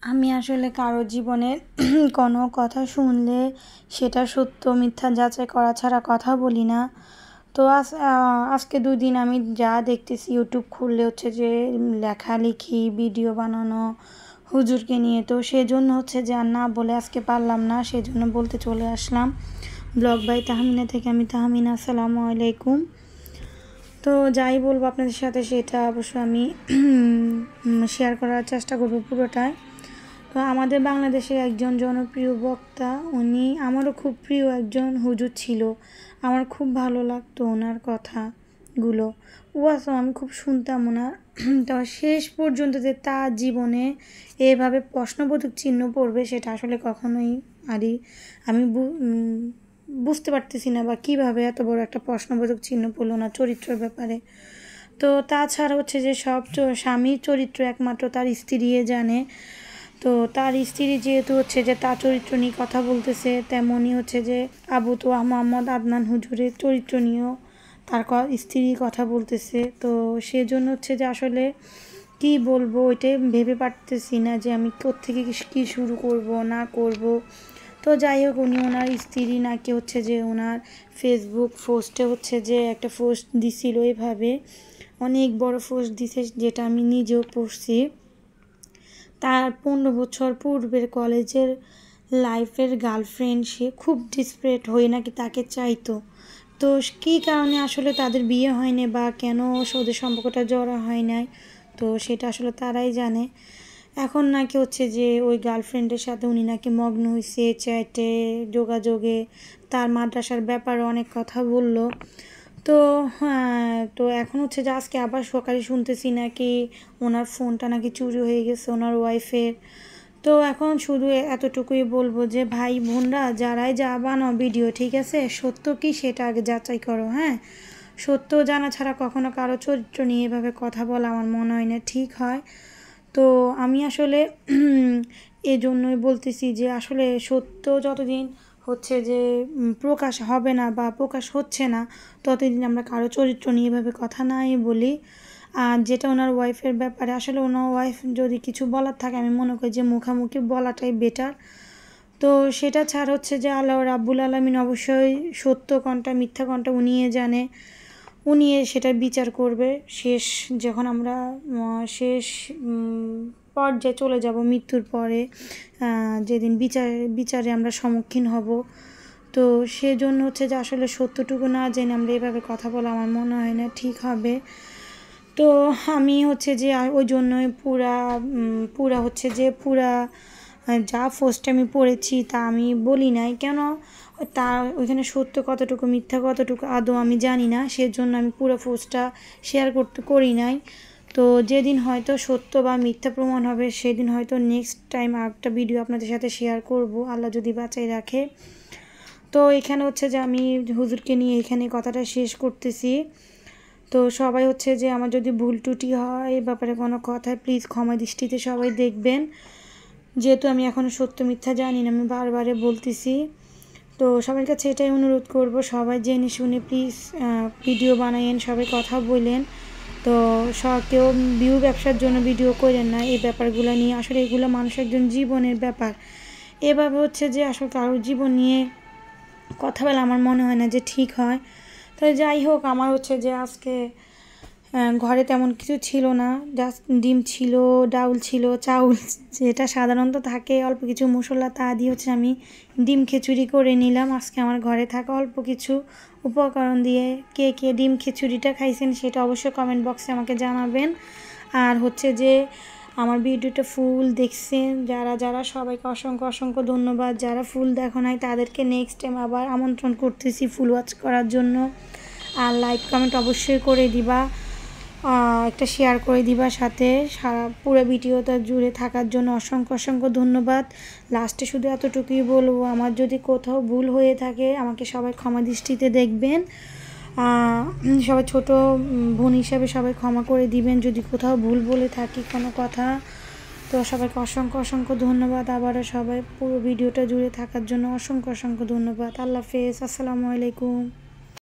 আমি আসলে কারো জীবনের কোনো কথা শুনলে সেটা সত্য মিথ্যা যাচাই করা ছাড়া কথা বলি না। তো আজকে ২ দিন আমি যা দেখতেছি ইউটিউব খুললে হচ্ছে যে লেখালেখি, ভিডিও বানানো হুজুরকে নিয়ে। তো সেজন্য হচ্ছে যে আর না বলে আজকে পারলাম না, সেজন্য বলতে চলে আসলাম। ব্লগ বাই তাহমিনা থেকে আমি তাহমিনা। আসসালামু আলাইকুম। তো যাই বলবো আপনাদের সাথে সেটা অবশ্য আমি শেয়ার করার চেষ্টা করব পুরোটাই। তো আমাদের বাংলাদেশের একজন জনপ্রিয় বক্তা, উনি আমারও খুব প্রিয় একজন হুজুর ছিল। আমার খুব ভালো লাগতো ওনার কথাগুলো, ওয়াজ আমি খুব শুনতাম ওনার। তো শেষ পর্যন্ত যে তার জীবনে এভাবে প্রশ্নবোধক চিহ্ন পড়বে সেটা আসলে কখনোই আমি বুঝতে পারতেছি না, বা কীভাবে এত বড় একটা প্রশ্নবোধক চিহ্ন পড়লো না চরিত্রের ব্যাপারে। তো তাছাড়া হচ্ছে যে সব স্বামীর চরিত্র একমাত্র তার স্ত্রী জানে। তো তার স্ত্রী যেহেতু হচ্ছে যে তার চরিত্র নিয়ে কথা বলতেছে, তেমনই হচ্ছে যে আবু তোয়া মোহাম্মদ আদনান হুজুরের চরিত্র নিয়েও তার স্ত্রী কথা বলতেছে। তো সেজন্য হচ্ছে যে আসলে কী বলবো ওইটাই ভেবে পারতেছি না যে আমি কোত্থেকে কী শুরু করব না করব। তো যাই হোক, উনি ওনার স্ত্রী নাকি হচ্ছে যে ওনার ফেসবুক পোস্টে হচ্ছে যে একটা পোস্ট দিছিল, এভাবে অনেক বড় পোস্ট দিছে যেটা আমি নিজেও পড়ছি। তার 15 বছর পূর্বের কলেজের লাইফের গার্লফ্রেন্ড, সে খুব ডিসপারেট হয়ে নাকি তাকে চাইতো। তো কী কারণে আসলে তাদের বিয়ে হয়নি বা কেন ওদের সম্পর্কটা জড়া হয় নাই, তো সেটা আসলে তারাই জানে। এখন নাকি হচ্ছে যে ওই গার্লফ্রেন্ডের সাথে উনি নাকি মগ্ন হয়েছে চ্যাটে, যোগাযোগে, তার মাদ্রাসার ব্যাপারে অনেক কথা বলল। তো হ্যাঁ, তো এখন হচ্ছে যে আজকে আবার সকালে শুনতেছি নাকি ওনার ফোনটা নাকি চুরি হয়ে গেছে ওনার ওয়াইফের। তো এখন শুধু এতটুকুই বলবো যে ভাই বোনরা যারাই যা বানাও ভিডিও, ঠিক আছে, সত্য কি সেটা আগে যাচাই করো। হ্যাঁ, সত্য জানা ছাড়া কখনো কারো চরিত্র নিয়ে এভাবে কথা বলা আমার মনে হয় না ঠিক হয়। তো আমি আসলে এজন্যই বলতেছি যে আসলে সত্য যতদিন হচ্ছে যে প্রকাশ হবে না বা প্রকাশ হচ্ছে না, ততদিন আমরা কারো চরিত্র নিয়ে এভাবে কথা নাই বলি। আর যেটা ওনার ওয়াইফের ব্যাপারে, আসলে ওনার ওয়াইফ যদি কিছু বলার থাকে আমি মনে করি যে মুখামুখি বলাটাই বেটার। তো সেটা ছাড়া হচ্ছে যে আল্লাহ রাব্বুল আলামিন অবশ্যই সত্য কোনটা মিথ্যা কোনটা উনিই জানে, উনি সেটার বিচার করবে যখন আমরা শেষ পর্যায়ে চলে যাব মৃত্যুর পরে, যেদিন বিচারে আমরা সম্মুখীন হব। তো সেজন্য হচ্ছে যে আসলে সত্যটুকু না জেনে আমরা এভাবে কথা বলা আমার মনে হয় না ঠিক হবে। তো আমি হচ্ছে যে ওই জন্যই পুরা হচ্ছে যে যা পোস্ট আমি পড়েছি তা আমি বলি নাই, কেন তা ওইখানে সত্য কতটুকু মিথ্যা কতটুকু আদৌ আমি জানি না, সেজন্য আমি পুরো পোস্টটা শেয়ার করি নাই। তো যেদিন হয়তো সত্য বা মিথ্যা প্রমাণ হবে সেদিন হয়তো নেক্সট টাইম আরেকটা ভিডিও আপনাদের সাথে শেয়ার করব, আল্লাহ যদি বাঁচাই রাখে। তো এখানে হচ্ছে যে আমি হুজুরকে নিয়ে এখানে কথাটা শেষ করতেছি। তো সবাই হচ্ছে যে আমার যদি ভুল ত্রুটি হয় এই ব্যাপারে কোনো কথায় প্লিজ ক্ষমা দৃষ্টিতে সবাই দেখবেন, যেহেতু আমি এখনও সত্য মিথ্যা জানি না, আমি বারবারে বলতেছি। তো সবার কাছে এটাই অনুরোধ করব, সবাই জেনে শুনে প্লিজ ভিডিও বানায়েন, সবাই কথা বলেন। তো কেউ ভিউ ব্যবসার জন্য ভিডিও করেন না এই ব্যাপারগুলো নিয়ে, আসলে এগুলো মানুষের একজন জীবনের ব্যাপার। এভাবে হচ্ছে যে আসলে কারোর জীবন নিয়ে কথা বলা আমার মনে হয় না যে ঠিক হয়। তো যাই হোক, আমার হচ্ছে যে আজকে ঘরে তেমন কিছু ছিল না, জাস্ট ডিম ছিল, ডাউল ছিল, চাউল যেটা সাধারণত থাকে অল্প কিছু মশলা, তা দিয়ে হচ্ছে আমি ডিম খিচুড়ি করে নিলাম আজকে আমার ঘরে থাকা অল্প কিছু উপকরণ দিয়ে। কে কে ডিম খিচুড়িটা খাইছেন সেটা অবশ্যই কমেন্ট বক্সে আমাকে জানাবেন। আর হচ্ছে যে আমার ভিডিওটা ফুল দেখছেন যারা যারা সবাইকে অসংখ্য অসংখ্য ধন্যবাদ। যারা ফুল দেখো নাই তাদেরকে নেক্সট টাইম আবার আমন্ত্রণ করতেছি ফুল ওয়াচ করার জন্য। আর লাইক কমেন্ট অবশ্যই করে দিবা, একটা শেয়ার করে দিবা সাথে। পুরো ভিডিওটা জুড়ে থাকার জন্য অসংখ্য অসংখ্য ধন্যবাদ। লাস্টে শুধু এতটুকুই বলবো, আমার যদি কোথাও ভুল হয়ে থাকে আমাকে সবাই ক্ষমা দৃষ্টিতে দেখবেন। সবাই ছোট বোন হিসাবে সবাই ক্ষমা করে দিবেন যদি কোথাও ভুল বলে থাকি কোনো কথা। তো সবাইকে অসংখ্য অসংখ্য ধন্যবাদ আবারও, সবাই পুরো ভিডিওটা জুড়ে থাকার জন্য অসংখ্য অসংখ্য ধন্যবাদ। আল্লাহ হাফেজ, আসসালামু আলাইকুম।